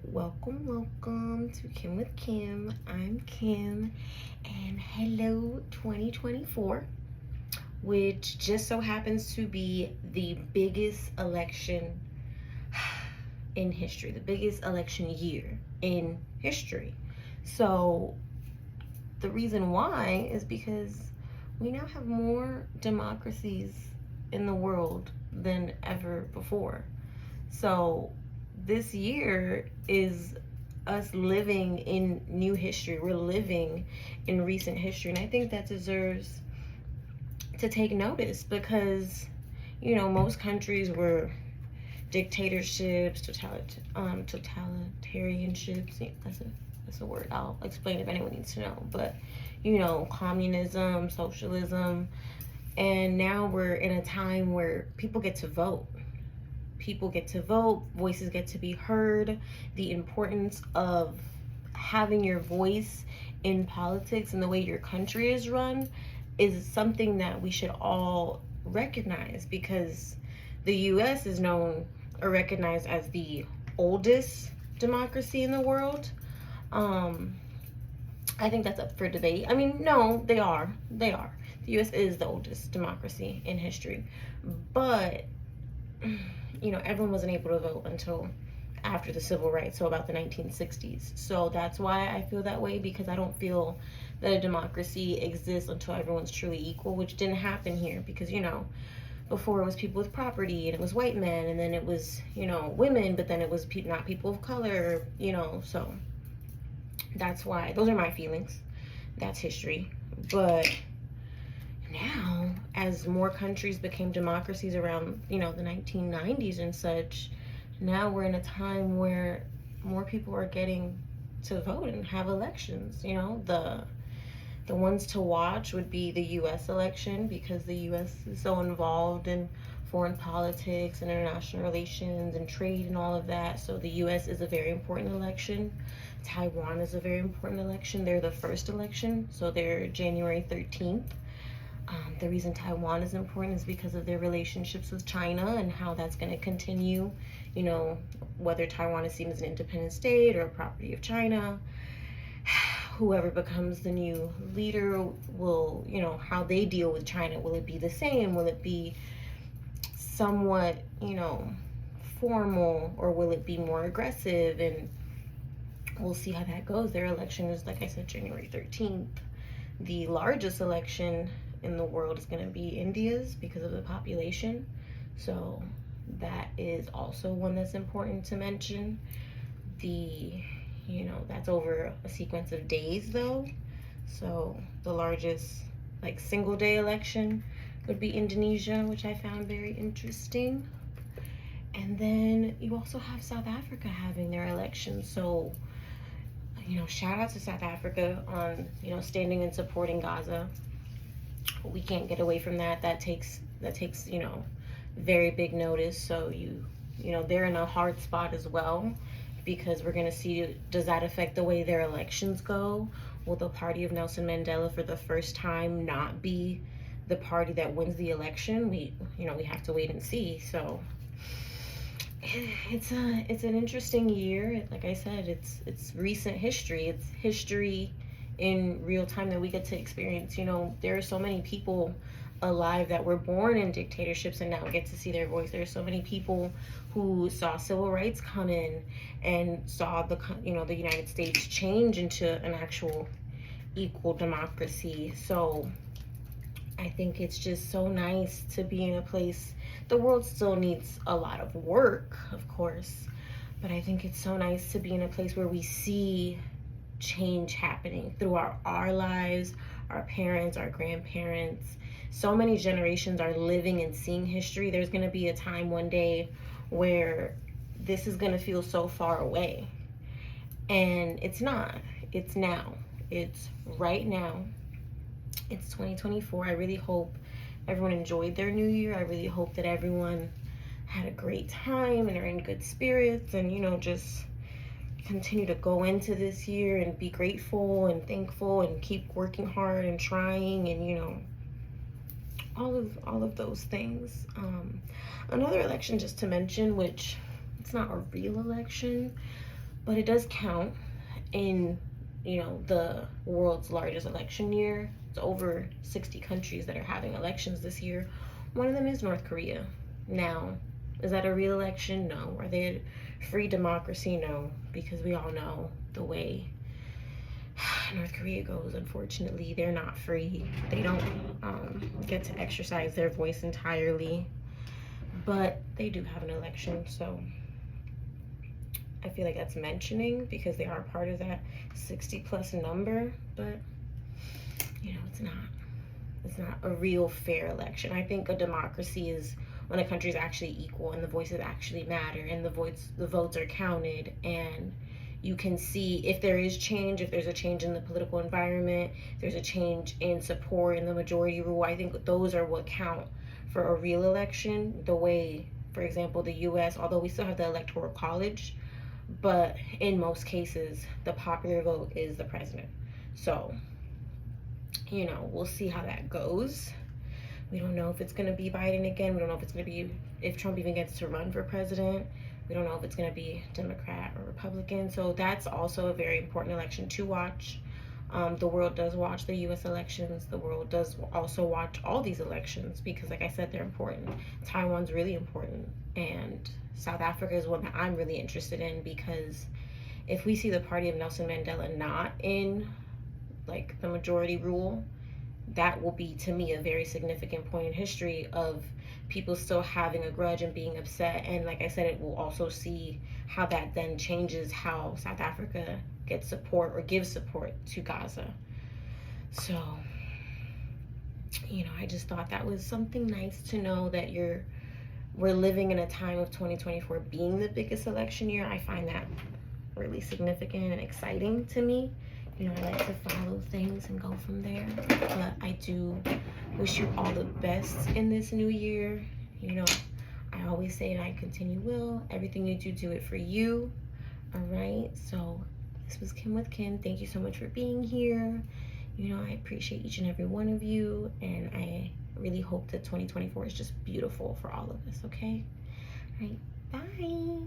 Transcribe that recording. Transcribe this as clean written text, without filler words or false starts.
Welcome to Kim with Kim. I'm Kim, and hello 2024, which just so happens to be the biggest election in history, the biggest election year in history. So, the reason why is because we now have more democracies in the world than ever before. So, this year is us living in new history. We're living in recent history. And I think that deserves to take notice because, most countries were dictatorships, totalitarianships. Yeah, that's a word. I'll explain if anyone needs to know. But, communism, socialism. And now we're in a time where people get to vote. Voices get to be heard. The importance of having your voice in politics and the way your country is run is something that we should all recognize, because the US is known or recognized as the oldest democracy in the world. I think that's up for debate. I mean, no, they are. The US is the oldest democracy in history. But everyone wasn't able to vote until after the civil rights, so about the 1960s. So that's why I feel that way, because I don't feel that a democracy exists until everyone's truly equal, which didn't happen here because, before it was people with property and it was white men, and then it was, women, but then it was not people of color, so that's why. Those are my feelings. That's history. But now, as more countries became democracies around, the 1990s and such, now we're in a time where more people are getting to vote and have elections. The ones to watch would be the US election, because the US is so involved in foreign politics and international relations and trade and all of that. So the US is a very important election. Taiwan is a very important election. They're the first election, so they're January 13th. The reason Taiwan is important is because of their relationships with China and how that's going to continue, whether Taiwan is seen as an independent state or a property of China. Whoever becomes the new leader will, how they deal with China. Will it be the same? Will it be somewhat, formal, or will it be more aggressive? And we'll see how that goes. Their election is, like I said, January 13th. The largest election in the world is going to be India's because of the population. So that is also one that's important to mention. That's over a sequence of days though. So the largest single day election would be Indonesia, which I found very interesting. And then you also have South Africa having their election. So, shout out to South Africa on, standing and supporting Gaza. We can't get away from that. That takes very big notice. So they're in a hard spot as well, because we're going to see, does that affect the way their elections go? Will the party of Nelson Mandela for the first time not be the party that wins the election? We have to wait and see. So it's an interesting year. Like I said, it's recent history. It's history in real time that we get to experience. There are so many people alive that were born in dictatorships and now get to see their voice. There are so many people who saw civil rights come in and saw the United States change into an actual equal democracy. So I think it's just so nice to be in a place. The world still needs a lot of work, of course, but I think it's so nice to be in a place where we see change happening through our lives, our parents, our grandparents. So many generations are living and seeing history. There's going to be a time one day where this is going to feel so far away. And it's not. It's now. It's right now. It's 2024. I really hope everyone enjoyed their new year. I really hope that everyone had a great time and are in good spirits, and just continue to go into this year and be grateful and thankful and keep working hard and trying, and all of those things. Another election just to mention, which it's not a real election, but it does count in, the world's largest election year. It's over 60 countries that are having elections this year. One of them is North Korea. Now, is that a real election? No. Are they a free democracy? No, because we all know the way North Korea goes. Unfortunately, they're not free. They don't get to exercise their voice entirely, but they do have an election, so I feel like that's mentioning because they are part of that 60 plus number, but it's not a real fair election. I think a democracy is when a country is actually equal and the voices actually matter and the votes are counted, and you can see if there is change, if there's a change in the political environment, there's a change in support in the majority rule. I think those are what count for a real election. The way, for example, the US, although we still have the electoral college, but in most cases the popular vote is the president. So we'll see how that goes. We don't know if it's going to be Biden again. We don't know if it's going to be, if Trump even gets to run for president. We don't know if it's going to be Democrat or Republican. So that's also a very important election to watch. The world does watch the US elections. The world does also watch all these elections because, like I said, they're important. Taiwan's really important. And South Africa is one that I'm really interested in because if we see the party of Nelson Mandela not in like the majority rule, that will be, to me, a very significant point in history of people still having a grudge and being upset. And like I said, it will also see how that then changes how South Africa gets support or gives support to Gaza. So, I just thought that was something nice to know that we're living in a time of 2024 being the biggest election year. I find that really significant and exciting to me. I like to follow things and go from there. But I do wish you all the best in this new year. I always say, and I continue will, everything you do, do it for you. All right? So this was Kim with Kim. Thank you so much for being here. I appreciate each and every one of you. And I really hope that 2024 is just beautiful for all of us, okay? All right. Bye.